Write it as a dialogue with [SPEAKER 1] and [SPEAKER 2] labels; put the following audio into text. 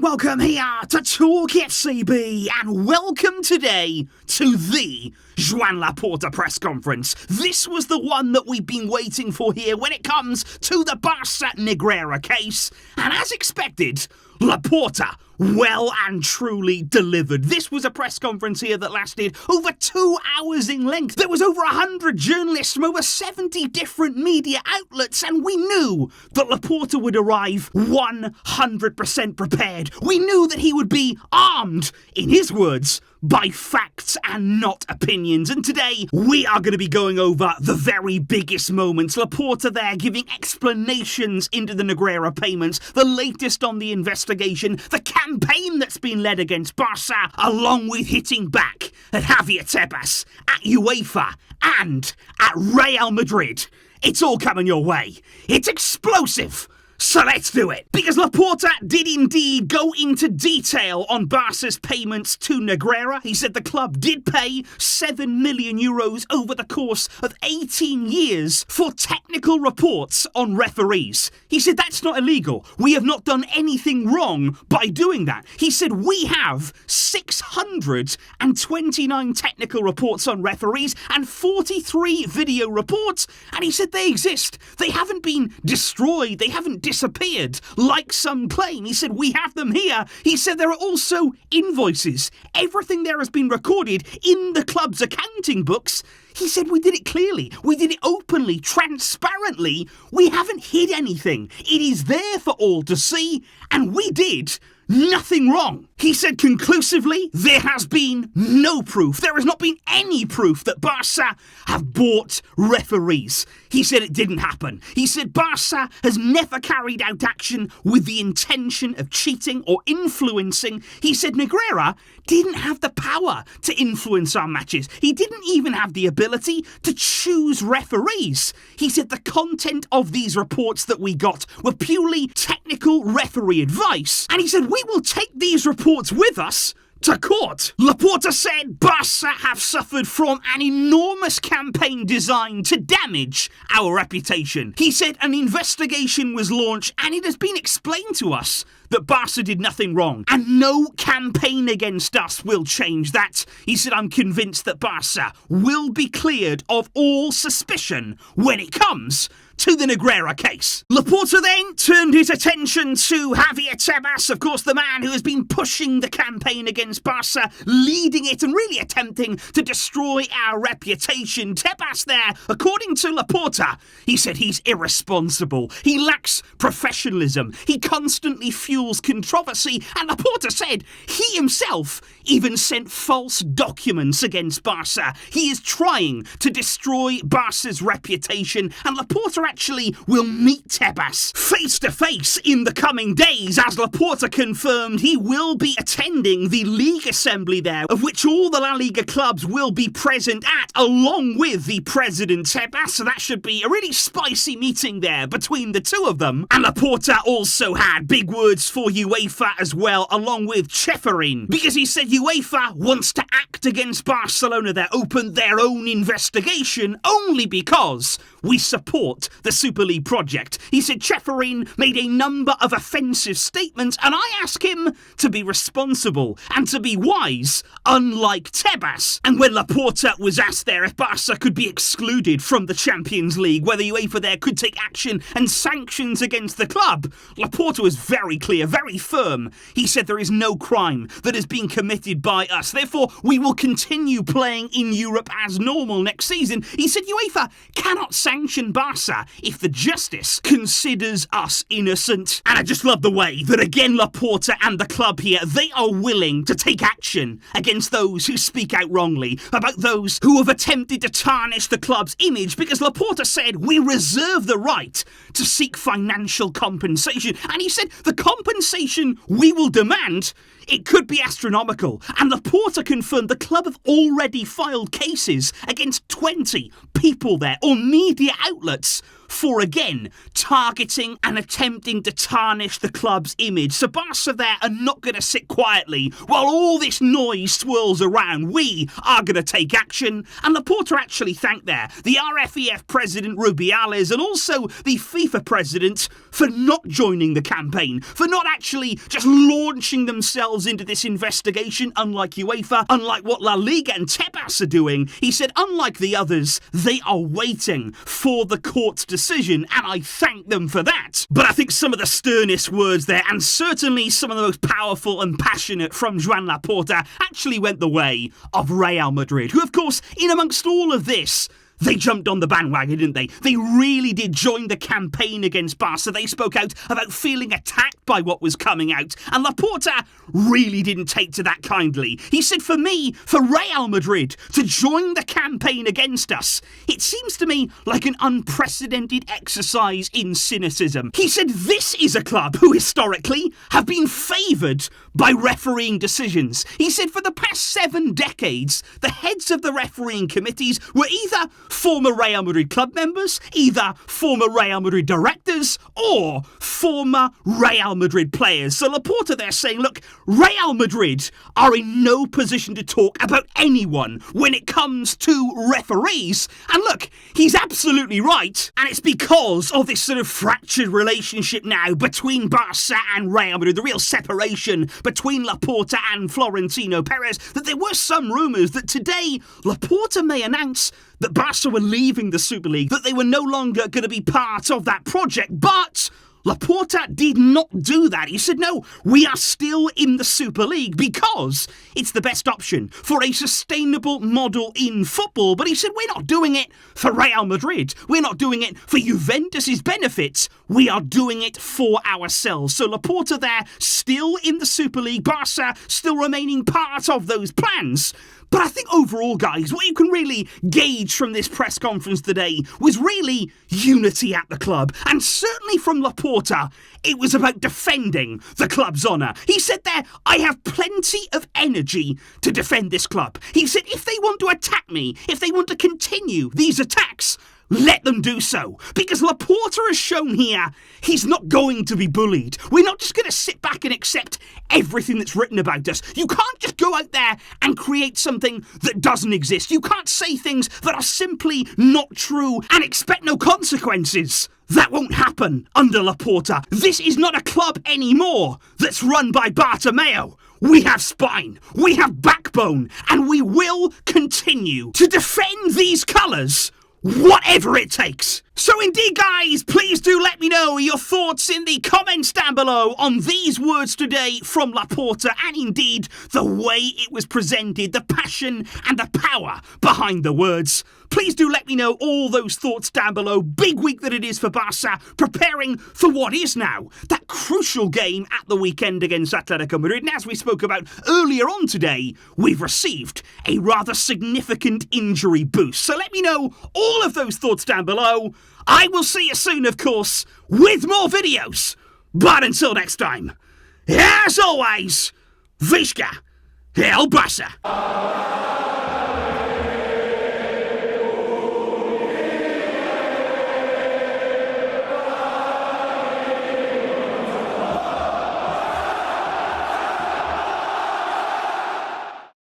[SPEAKER 1] and welcome here to TalkFCB, and welcome today to the Joan Laporta press conference. This was the one that we've been waiting for here when it comes to the Barça Negreira case, and as expected, Laporta well and truly delivered. This was a press conference here that lasted over 2 hours in length. There was over 100 journalists from over 70 different media outlets, and we knew that Laporta would arrive 100% prepared. We knew that he would be armed, in his words, by facts and not opinions. And today, we are going to be going over the very biggest moments. Laporta there giving explanations into the Negreira payments, the latest on the investigation, the campaign that's been led against Barça, along with hitting back at Javier Tebas, at UEFA, and at Real Madrid. It's all coming your way. It's explosive. So let's do it. Because Laporta did indeed go into detail on Barca's payments to Negreira. He said the club did pay €7 million over the course of 18 years for technical reports on referees. He said that's not illegal. We have not done anything wrong by doing that. He said we have 629 technical reports on referees and 43 video reports. And he said they exist. They haven't been destroyed. They haven't disappeared, like some claim. He said, we have them here. He said there are also invoices. Everything there has been recorded in the club's accounting books. He said, we did it clearly. We did it openly, transparently. We haven't hid anything. It is there for all to see, and we did nothing wrong. He said conclusively, there has been no proof. There has not been any proof that Barça have bought referees. He said it didn't happen. He said Barça has never carried out action with the intention of cheating or influencing. He said Negreira didn't have the power to influence our matches. He didn't even have the ability to choose referees. He said the content of these reports that we got were purely technical referee advice. And he said we will take these reports with us to court. Laporta said Barça have suffered from an enormous campaign designed to damage our reputation. He said an investigation was launched and it has been explained to us that Barça did nothing wrong and no campaign against us will change that. He said, I'm convinced that Barça will be cleared of all suspicion when it comes to the Negreira case. Laporta then turned his attention to Javier Tebas, of course the man who has been pushing the campaign against Barça, leading it and really attempting to destroy our reputation. Tebas there, according to Laporta, he said he's irresponsible, he lacks professionalism, he constantly fuels controversy, and Laporta said he himself even sent false documents against Barça. He is trying to destroy Barca's reputation, and Laporta actually will meet Tebas face to face in the coming days, as Laporta confirmed he will be attending the League Assembly there, of which all the La Liga clubs will be present at, along with the president Tebas. So that should be a really spicy meeting there between the two of them. And Laporta also had big words for UEFA as well, along with Ceferin, because he said UEFA wants to act against Barcelona. They opened their own investigation only because we support the Super League project. He said Ceferin made a number of offensive statements, and I ask him to be responsible and to be wise, unlike Tebas. And when Laporta was asked there if Barca could be excluded from the Champions League, whether UEFA there could take action and sanctions against the club, Laporta was very clear, very firm. He said there is no crime that is being committed by us. Therefore, we will continue playing in Europe as normal next season. He said UEFA cannot sanction Barca if the justice considers us innocent. And I just love the way that again Laporta and the club here, they are willing to take action against those who speak out wrongly, about those who have attempted to tarnish the club's image, because Laporta said we reserve the right to seek financial compensation. And he said the compensation we will demand, it could be astronomical. And Laporta confirmed the club have already filed cases against 20 people there, or media outlets, for, again, targeting and attempting to tarnish the club's image. So Barca there are not going to sit quietly while all this noise swirls around. We are going to take action. And Laporta actually thanked there the RFEF president Rubiales and also the FIFA president for not joining the campaign, for not actually just launching themselves into this investigation, unlike UEFA, unlike what La Liga and Tebas are doing. He said, unlike the others, they are waiting for the court's decision, and I thank them for that. But I think some of the sternest words there, and certainly some of the most powerful and passionate from Joan Laporta, actually went the way of Real Madrid, who, of course, in amongst all of this, they jumped on the bandwagon, didn't they? They really did join the campaign against Barca. They spoke out about feeling attacked by what was coming out. And Laporta really didn't take to that kindly. He said, for me, for Real Madrid to join the campaign against us, it seems to me like an unprecedented exercise in cynicism. He said, this is a club who historically have been favoured by refereeing decisions. He said, for the past 7 decades, the heads of the refereeing committees were either former Real Madrid club members, either former Real Madrid directors, or former Real Madrid players. So Laporta there saying, look, Real Madrid are in no position to talk about anyone when it comes to referees. And look, he's absolutely right. And it's because of this sort of fractured relationship now between Barca and Real Madrid, the real separation between Laporta and Florentino Perez, that there were some rumours that today Laporta may announce that Barca were leaving the Super League, that they were no longer going to be part of that project. But Laporta did not do that. He said, no, we are still in the Super League because it's the best option for a sustainable model in football. But he said, we're not doing it for Real Madrid. We're not doing it for Juventus's benefits. We are doing it for ourselves. So Laporta there, still in the Super League, Barca still remaining part of those plans. But I think overall, guys, what you can really gauge from this press conference today was really unity at the club. And certainly from Laporta, it was about defending the club's honour. He said there, I have plenty of energy to defend this club. He said, if they want to attack me, if they want to continue these attacks, let them do so. Because Laporta has shown here he's not going to be bullied. We're not just going to sit back and accept everything that's written about us. You can't just go out there and create something that doesn't exist. You can't say things that are simply not true and expect no consequences. That won't happen under Laporta. This is not a club anymore that's run by Bartomeu. We have spine, we have backbone, and we will continue to defend these colours, whatever it takes. So indeed, guys, please do let me know your thoughts in the comments down below on these words today from Laporta, and indeed the way it was presented, the passion and the power behind the words. Please do let me know all those thoughts down below. Big week that it is for Barca, preparing for what is now that crucial game at the weekend against Atletico Madrid. And as we spoke about earlier on today, we've received a rather significant injury boost. So let me know all of those thoughts down below. I will see you soon, of course, with more videos. But until next time, as always, Visca El Barça.